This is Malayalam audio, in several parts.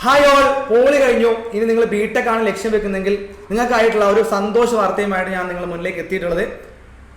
ഹായ് ഓൾ, പോളി കഴിഞ്ഞു. ഇനി നിങ്ങൾ ബിടെക് ആണ് ലക്ഷ്യം വെക്കുന്നെങ്കിൽ നിങ്ങൾക്കായിട്ടുള്ള ഒരു സന്തോഷ വാർത്തയുമായിട്ട് ഞാൻ നിങ്ങളുടെ മുന്നിലേക്ക് എത്തിയിട്ടുള്ളത്.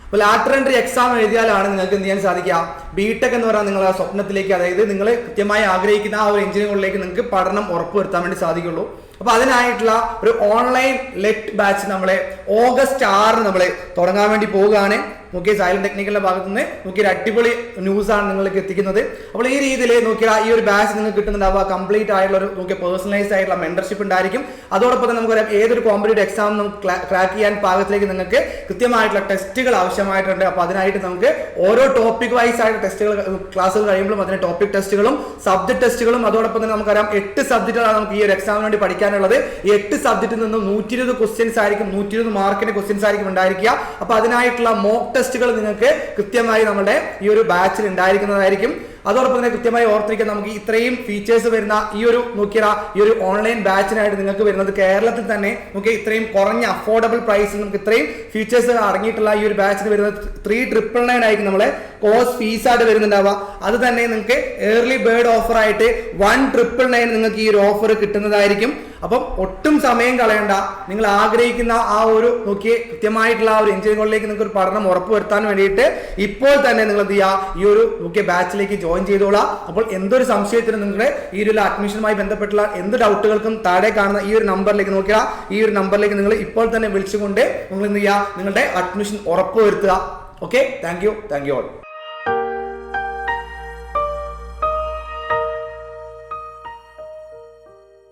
അപ്പോൾ ലാറ്ററൽ എൻട്രി എക്സാം എഴുതിയാലാണ് നിങ്ങൾക്ക് എന്ത് ചെയ്യാൻ സാധിക്കുക, ബിടെക് എന്ന് പറഞ്ഞാൽ നിങ്ങളുടെ സ്വപ്നത്തിലേക്ക്, അതായത് നിങ്ങൾ കൃത്യമായി ആഗ്രഹിക്കുന്ന ആ ഒരു എഞ്ചിനീയറിംഗിലേക്ക് നിങ്ങൾക്ക് പഠനം ഉറപ്പുവരുത്താൻ വേണ്ടി സാധിക്കുള്ളൂ. അപ്പോൾ അതിനായിട്ടുള്ള ഒരു ഓൺലൈൻ ലെറ്റ് ബാച്ച് നമ്മളെ ഓഗസ്റ്റ് 6 നമ്മൾ തുടങ്ങാൻ വേണ്ടി പോവുകയാണ്. നോക്കിയ സൈലന്റ് ടെക്നിക്കലിന്റെ ഭാഗത്ത് നിന്ന് നോക്കിയ അടിപൊളി ന്യൂസാണ് നിങ്ങൾക്ക് എത്തിക്കുന്നത്. അപ്പോൾ ഈ രീതിയിൽ നോക്കിയാൽ ഈ ഒരു ബാച്ച് നിങ്ങൾക്ക് കിട്ടുന്നുണ്ടാവുക കംപ്ലീറ്റ് ആയിട്ടുള്ള ഒരു നോക്കിയ പേഴ്സണലൈസ്ഡ് ആയിട്ടുള്ള മെന്റർഷിപ്പ് ഉണ്ടായിരിക്കും. അതോടൊപ്പം തന്നെ നമുക്കറിയാം ഏതൊരു കോമ്പറ്റേറ്റീവ് എക്സാം നമുക്ക് ക്രാക്ക് ചെയ്യാൻ പാകത്തിലേക്ക് നിങ്ങൾക്ക് കൃത്യമായിട്ടുള്ള ടെസ്റ്റുകൾ ആവശ്യമായിട്ടുണ്ട്. അപ്പോൾ അതിനായിട്ട് നമുക്ക് ഓരോ ടോപ്പിക് വൈസ് ആയിട്ട് ടെസ്റ്റുകൾ ക്ലാസ്സുകൾ കഴിയുമ്പോഴും അതിന് ടോപ്പിക് ടെസ്റ്റുകളും സബ്ജക്ട് ടെസ്റ്റുകളും അതോടൊപ്പം തന്നെ നമുക്കറിയാം 8 സബ്ജക്റ്റുകളാണ് നമുക്ക് ഈ ഒരു എക്സാമിന് വേണ്ടി പഠിക്കാനുള്ളത്. ഈ 8 സബ്ജക്റ്റിൽ നിന്നും 120 ക്വസ്റ്റ്യൻസ് ആയിരിക്കും, 120 മാർക്കിന്റെ ക്വസ്റ്റ്യൻസ് ആയിരിക്കും ഉണ്ടായിരിക്കുക. അപ്പോൾ അതിനായിട്ടുള്ള മോക്ക് ടെസ്റ്റുകൾ നിങ്ങൾക്ക് കൃത്യമായി നമ്മുടെ ഈ ഒരു ബാച്ചിൽ ഉണ്ടായിരിക്കുന്നതായിരിക്കും. അതോടൊപ്പം തന്നെ കൃത്യമായി ഓർത്തിരിക്കാൻ നമുക്ക് ഇത്രയും ഫീച്ചേഴ്സ് വരുന്ന ഈ ഒരു ഓൺലൈൻ ബാച്ചിനായിട്ട് നിങ്ങൾക്ക് വരുന്നത് കേരളത്തിൽ തന്നെ നമുക്ക് ഇത്രയും കുറഞ്ഞ അഫോർഡബിൾ പ്രൈസിൽ നമുക്ക് ഇത്രയും ഫീച്ചേഴ്സ് അടങ്ങിയിട്ടുള്ള ഈ ഒരു ബാച്ചിന് വരുന്നത് 3,999 ആയിരിക്കും നമ്മളെ കോഴ്സ് ഫീസായിട്ട് വരുന്നുണ്ടാവുക. അത് തന്നെ നിങ്ങൾക്ക് ഏർലി ബേർഡ് ഓഫർ ആയിട്ട് 1,999 നിങ്ങൾക്ക് ഈ ഒരു ഓഫർ കിട്ടുന്നതായിരിക്കും. അപ്പം ഒട്ടും സമയം കളയണ്ട, നിങ്ങൾ ആഗ്രഹിക്കുന്ന ആ ഒരു കൃത്യമായിട്ടുള്ള ആ ഒരു എഞ്ചിനീയറിംഗിലേക്ക് നിങ്ങൾക്ക് ഒരു പഠനം ഉറപ്പുവരുത്താൻ വേണ്ടിയിട്ട് ഇപ്പോൾ തന്നെ നിങ്ങൾ എന്ത് ചെയ്യുക, ഈ ഒരു ബാച്ചിലേക്ക് ജോയിൻ ചെയ്തോളാം. അപ്പോൾ എന്തൊരു സംശയത്തിനും നിങ്ങളുടെ ഈ ഒരു അഡ്മിഷനുമായി ബന്ധപ്പെട്ടുള്ള എന്ത് ഡൗട്ടുകൾക്കും താഴെ കാണുന്ന ഈ ഒരു നമ്പറിലേക്ക് നോക്കുക. ഈ ഒരു നമ്പറിലേക്ക് നിങ്ങൾ ഇപ്പോൾ തന്നെ വിളിച്ചുകൊണ്ട് നിങ്ങൾ എന്ത് ചെയ്യുക, നിങ്ങളുടെ അഡ്മിഷൻ ഉറപ്പുവരുത്തുക. Okay, thank you all.